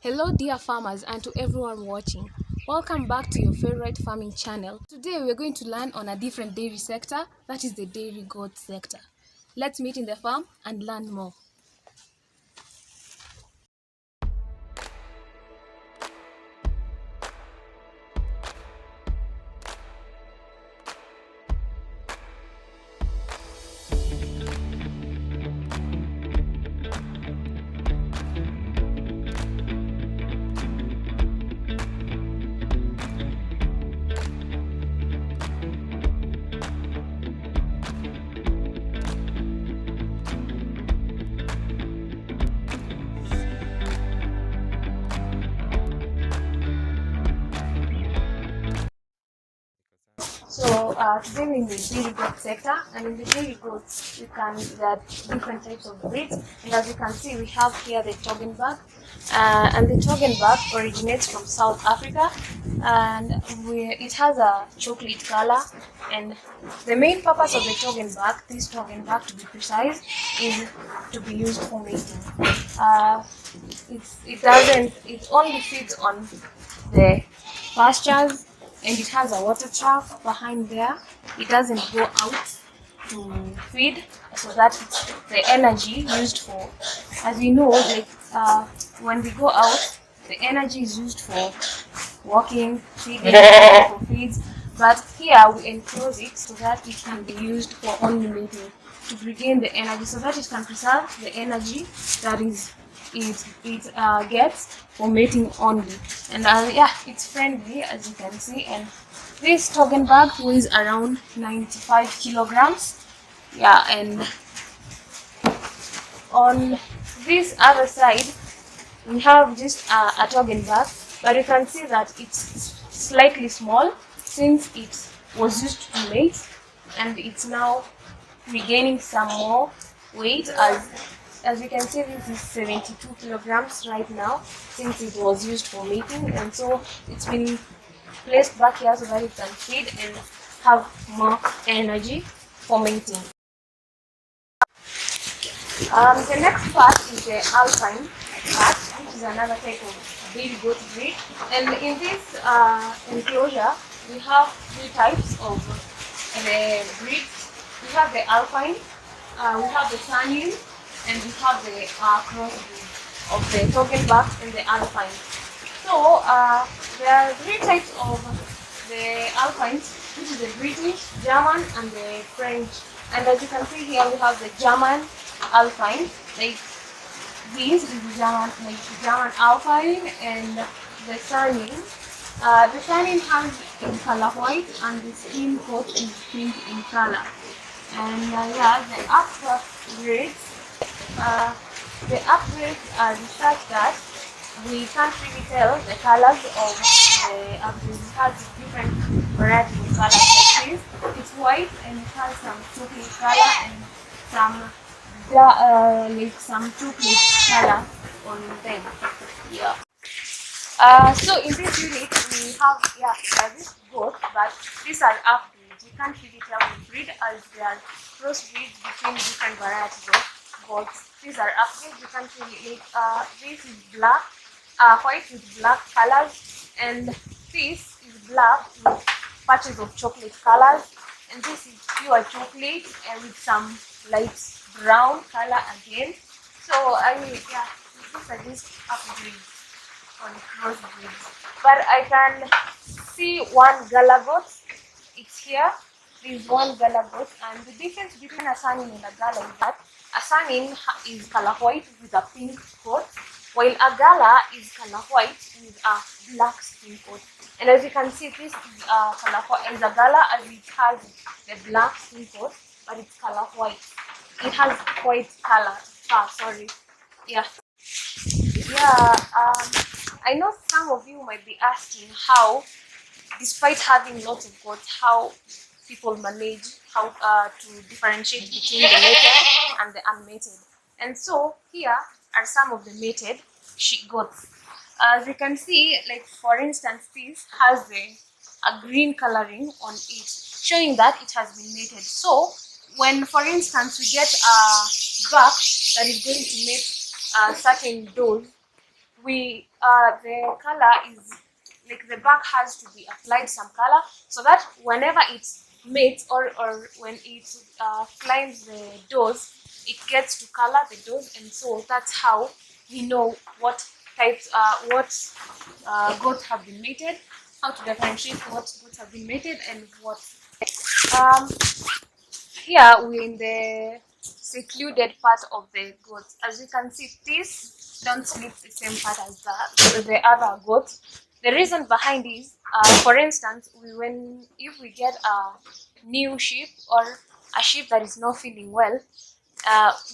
Hello dear farmers and to everyone watching. Welcome back to your favorite farming channel. Today we're going to learn on a different dairy sector, that is the dairy goat sector. Let's meet in the farm and learn more. Today we're in the dairy goat sector, and in the dairy goats there are different types of breeds, and as you can see we have here the Toggenburg, and the Toggenburg originates from South Africa, and it has a chocolate color, and the main purpose of the Toggenburg, this Toggenburg to be precise, is to be used for mating. It only feeds on the pastures, and it has a water trough behind there. It doesn't go out to feed, so that the energy used for, as we know, when we go out, the energy is used for walking, feeding, for feeds. But here we enclose it so that it can be used for only mating, to regain the energy, so that it can preserve the energy that it gets for mating only. And it's friendly, as you can see. And this Toggenburg weighs around 95 kilograms. And on this other side we have just a Toggenburg, but you can see that it's slightly small since it was used to mate, and it's now regaining some more weight. As you can see, this is 72 kilograms right now, since it was used for mating, and so it's been placed back here so that it can feed and have more energy for mating. The next part is the alpine part, which is another type of dairy goat breed. And in this enclosure, we have three types of the breeds. We have the alpine, we have the Saanen, and we have the crossbreed of the Toggenburg and the alpine. So there are three types of the alpines, which is the British, German, and the French. And as you can see here, we have the German alpine, like this is the German alpine, and the Saanen. The Saanen has in color white, and the skin coat is pink in color. And the upgrades are such that we can't really tell the colors of the upgrades. It has different varieties of colors like this. It's white, and it has some chocolate color and some chocolate color on them. So in this unit we have this goat, but these are upgrades. You can't really tell the breed, as they are crossbreeds between different varieties of goats. These are upgrades. You can't really this is black, white with black colors, and this is black with patches of chocolate colors, and this is pure chocolate and with some light brown color again. So these are just upgrades on crossbreeds. But I can see one Gala goat. It's here. There is one Gala goat, and the difference between a Saanen and a Gala is that a Saanen is color white with a pink coat, while a Gala is color white with a black skin coat. And as you can see, this is a Gala, as it has the black skin coat, but it's color white. It has white color. I know some of you might be asking how, despite having lots of goats, how people manage to differentiate between the mated and the unmated. And so here are some of the mated sheep goats. As you can see, like for instance, this has a green coloring on it, showing that it has been mated. So when, for instance, we get a buck that is going to make certain does, the color is like the back has to be applied some color so that whenever it mates or when it climbs the doors, it gets to color the doors, and so that's how we know what types goats have been mated, how to differentiate what goats have been mated and what. Um, Here we're in the secluded part of the goats. As you can see, these don't sleep the same part as the other goats. The reason behind is, for instance, if we get a new sheep or a sheep that is not feeling well,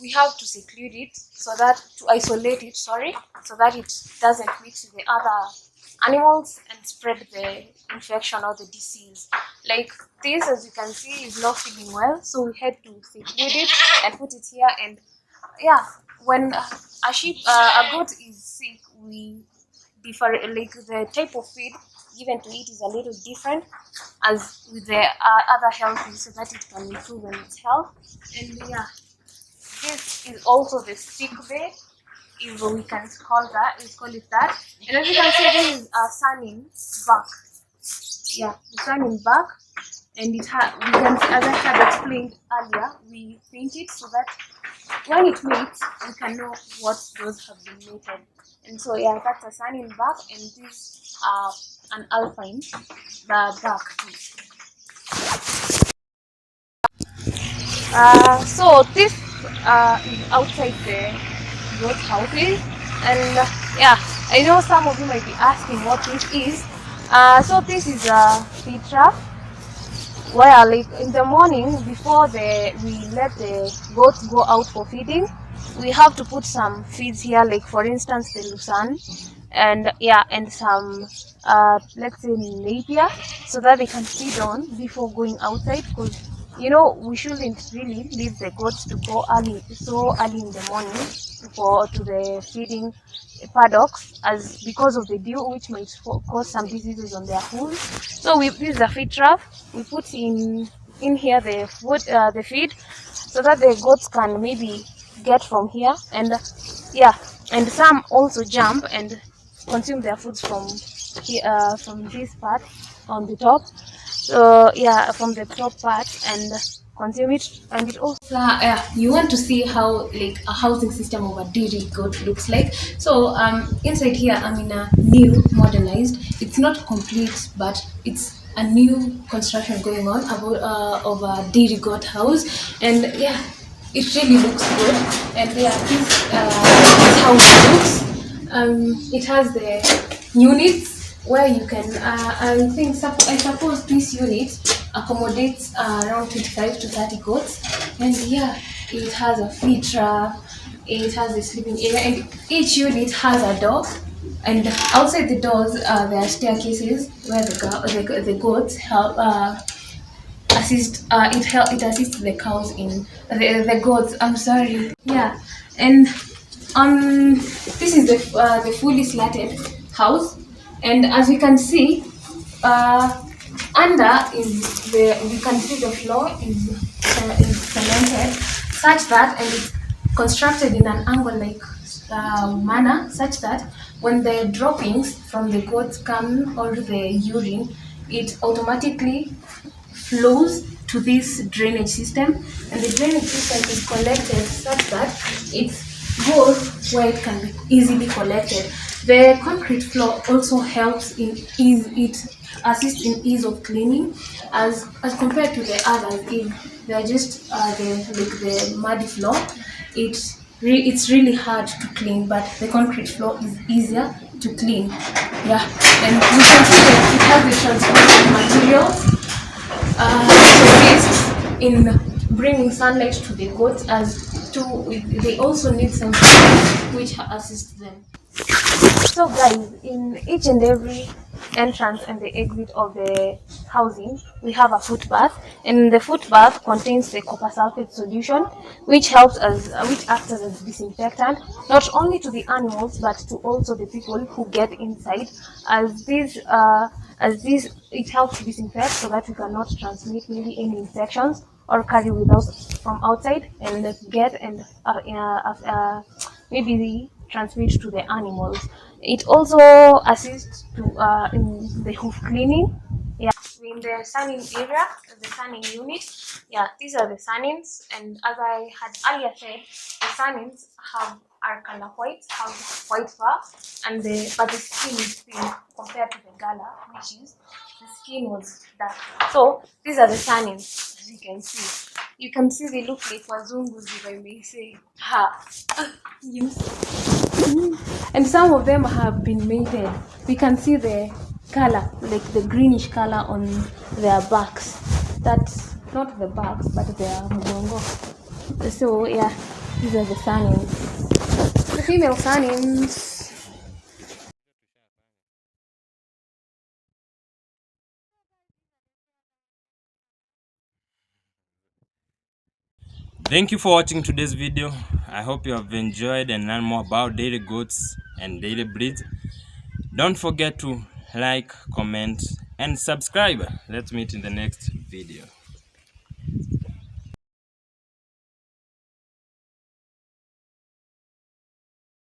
we have to seclude it to isolate it, so that it doesn't mix with the other animals and spread the infection or the disease. Like this, as you can see, is not feeling well, so we had to seclude it and put it here. And yeah, when a goat is sick, we differ, like the type of feed given to it is a little different as with the other health, so that it can improve in its health. And yeah, this is also the sick bay, if we can call it that. And as you can see, this is a sunning back. Yeah, the sunning back, and we can see, as I had explained earlier, we paint it so that when it mates, we can know what those have been mated. And so yeah, that's a sunning back, and this an alpine, the dark too. So this is outside the goat houses, and yeah, I know some of you might be asking what this is. So this is a feed trap where, like, in the morning before we let the goats go out for feeding, we have to put some feeds here, like for instance the lucerne, and yeah, and some let's say napier, so that they can feed on before going outside, because we shouldn't really leave the goats to go so early in the morning to the feeding paddocks, as because of the dew, which might cause some diseases on their food. So this is a feed trap. We put in here the food, the feed, so that the goats can maybe get from here, and yeah, and some also jump and consume their foods from here, from this part on the top. So yeah, from the top part, and consume it. And it also, you want to see how, like, a housing system of a dairy goat looks like. So inside here, I'm in a new modernized, it's not complete, but it's a new construction going on of a dairy goat house. And yeah, it really looks good. And yeah, this is how it looks. It has the units where you can, I suppose this unit accommodates around 25 to 30 goats. And yeah, it has a feed trap, it has a sleeping area, and each unit has a door. And outside the doors, there are staircases where the goats help it assists the cows in the goats. I'm sorry. Yeah, and this is the fully slatted house, and as we can see, under we can see the floor is cemented, such that, and it's constructed in an angle-like manner, such that when the droppings from the goats come, or the urine, it automatically flows to this drainage system, and the drainage system is collected such that it goes where it can be easily collected. The concrete floor also helps it assists in ease of cleaning, as compared to the others. If they're just the muddy floor, it's really hard to clean, but the concrete floor is easier to clean. Yeah, and we can see that it has the transparent materials assists in bringing sunlight to the goats, they also need some food which assists them. So guys, in each and every entrance and the exit of the housing, we have a footbath, and the footbath contains the copper sulfate solution, which acts as a disinfectant, not only to the animals but to also the people who get inside, as this it helps disinfect so that we cannot transmit maybe any infections or carry with us from outside and get and maybe transmit to the animals. It also assists to in the hoof cleaning. Yeah, in the sunning area, the sunning unit. Yeah, these are the sunnings, and as I had earlier said, the sunnings are color white, have white fur, and but the skin is pink compared to the gala, which is the skin was dark. So these are the sunnings, as you can see. You can see they look like wazungus, if I may say. Ha. Yes. And some of them have been mated. We can see the color, like the greenish color on their backs. That's not the backs, but their mugongo. So yeah, these are the surnings. The female surnings. Thank you for watching today's video. I hope you have enjoyed and learned more about daily goats and daily breeds. Don't forget to like, comment, and subscribe. Let's meet in the next video.